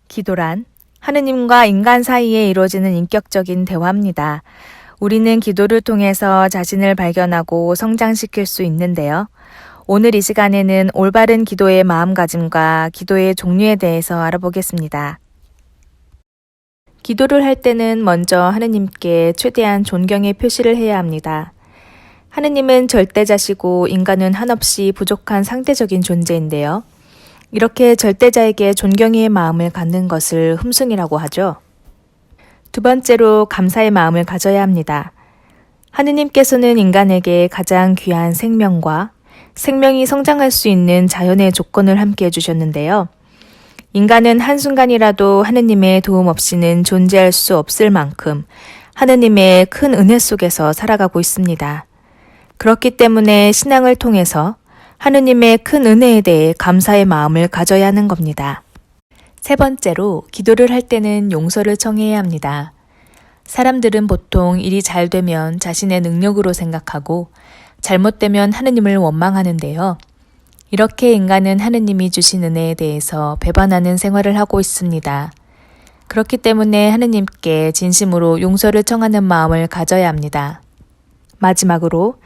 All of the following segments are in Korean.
기도란 하느님과 인간 사이에 이루어지는 인격적인 대화입니다. 우리는 기도를 통해서 자신을 발견하고 성장시킬 수 있는데요. 오늘 이 시간에는 올바른 기도의 마음가짐과 기도의 종류에 대해서 알아보겠습니다. 기도를 할 때는 먼저 하느님께 최대한 존경의 표시를 해야 합니다. 하느님은 절대자시고 인간은 한없이 부족한 상대적인 존재인데요. 이렇게 절대자에게 존경의 마음을 갖는 것을 흠숭이라고 하죠. 두 번째로 감사의 마음을 가져야 합니다. 하느님께서는 인간에게 가장 귀한 생명과 생명이 성장할 수 있는 자연의 조건을 함께 해주셨는데요. 인간은 한순간이라도 하느님의 도움 없이는 존재할 수 없을 만큼 하느님의 큰 은혜 속에서 살아가고 있습니다. 그렇기 때문에 신앙을 통해서 하느님의 큰 은혜에 대해 감사의 마음을 가져야 하는 겁니다. 세 번째로 기도를 할 때는 용서를 청해야 합니다. 사람들은 보통 일이 잘 되면 자신의 능력으로 생각하고 잘못되면 하느님을 원망하는데요. 이렇게 인간은 하느님이 주신 은혜에 대해서 배반하는 생활을 하고 있습니다. 그렇기 때문에 하느님께 진심으로 용서를 청하는 마음을 가져야 합니다. 마지막으로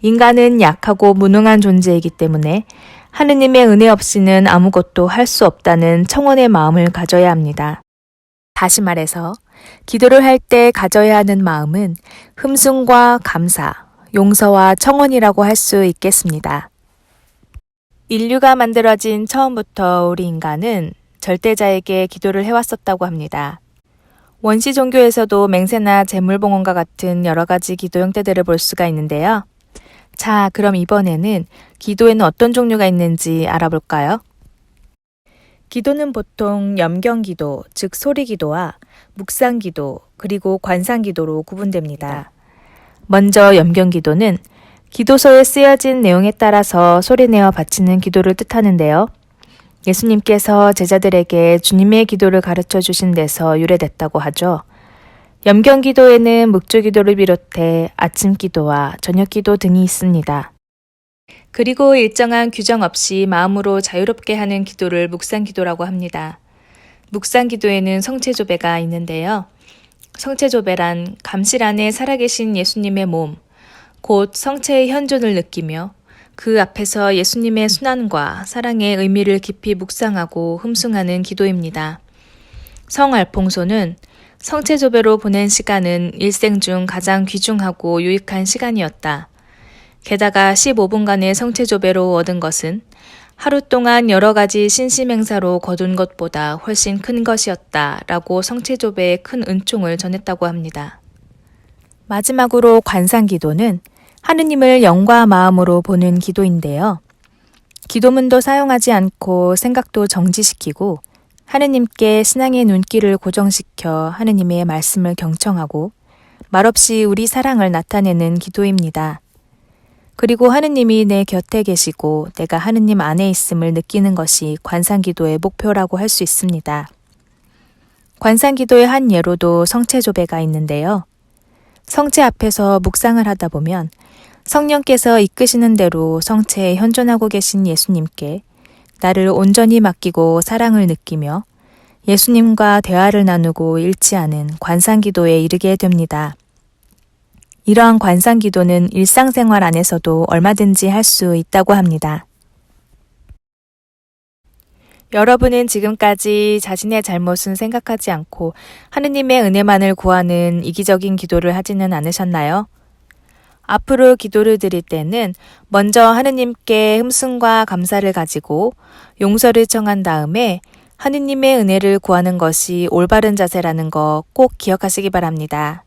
인간은 약하고 무능한 존재이기 때문에 하느님의 은혜 없이는 아무것도 할 수 없다는 청원의 마음을 가져야 합니다. 다시 말해서 기도를 할 때 가져야 하는 마음은 흠숭과 감사, 용서와 청원이라고 할 수 있겠습니다. 인류가 만들어진 처음부터 우리 인간은 절대자에게 기도를 해왔었다고 합니다. 원시 종교에서도 맹세나 제물봉헌과 같은 여러 가지 기도 형태들을 볼 수가 있는데요. 자, 그럼 이번에는 기도에는 어떤 종류가 있는지 알아볼까요? 기도는 보통 염경기도, 즉 소리기도와 묵상기도, 그리고 관상기도로 구분됩니다. 먼저 염경기도는 기도서에 쓰여진 내용에 따라서 소리내어 바치는 기도를 뜻하는데요. 예수님께서 제자들에게 주님의 기도를 가르쳐 주신 데서 유래됐다고 하죠. 염경기도에는 묵주기도를 비롯해 아침기도와 저녁기도 등이 있습니다. 그리고 일정한 규정 없이 마음으로 자유롭게 하는 기도를 묵상기도라고 합니다. 묵상기도에는 성체조배가 있는데요. 성체조배란 감실 안에 살아계신 예수님의 몸, 곧 성체의 현존을 느끼며 그 앞에서 예수님의 순환과 사랑의 의미를 깊이 묵상하고 흠숭하는 기도입니다. 성알퐁소는 성체조배로 보낸 시간은 일생 중 가장 귀중하고 유익한 시간이었다. 게다가 15분간의 성체조배로 얻은 것은 하루 동안 여러 가지 신심행사로 거둔 것보다 훨씬 큰 것이었다 라고 성체조배의 큰 은총을 전했다고 합니다. 마지막으로 관상기도는 하느님을 영과 마음으로 보는 기도인데요. 기도문도 사용하지 않고 생각도 정지시키고 하느님께 신앙의 눈길을 고정시켜 하느님의 말씀을 경청하고 말없이 우리 사랑을 나타내는 기도입니다. 그리고 하느님이 내 곁에 계시고 내가 하느님 안에 있음을 느끼는 것이 관상기도의 목표라고 할 수 있습니다. 관상기도의 한 예로도 성체조배가 있는데요. 성체 앞에서 묵상을 하다 보면 성령께서 이끄시는 대로 성체에 현존하고 계신 예수님께 나를 온전히 맡기고 사랑을 느끼며 예수님과 대화를 나누고 일치하는 관상기도에 이르게 됩니다. 이러한 관상기도는 일상생활 안에서도 얼마든지 할 수 있다고 합니다. 여러분은 지금까지 자신의 잘못은 생각하지 않고 하느님의 은혜만을 구하는 이기적인 기도를 하지는 않으셨나요? 앞으로 기도를 드릴 때는 먼저 하느님께 흠숭과 감사를 가지고 용서를 청한 다음에 하느님의 은혜를 구하는 것이 올바른 자세라는 거 꼭 기억하시기 바랍니다.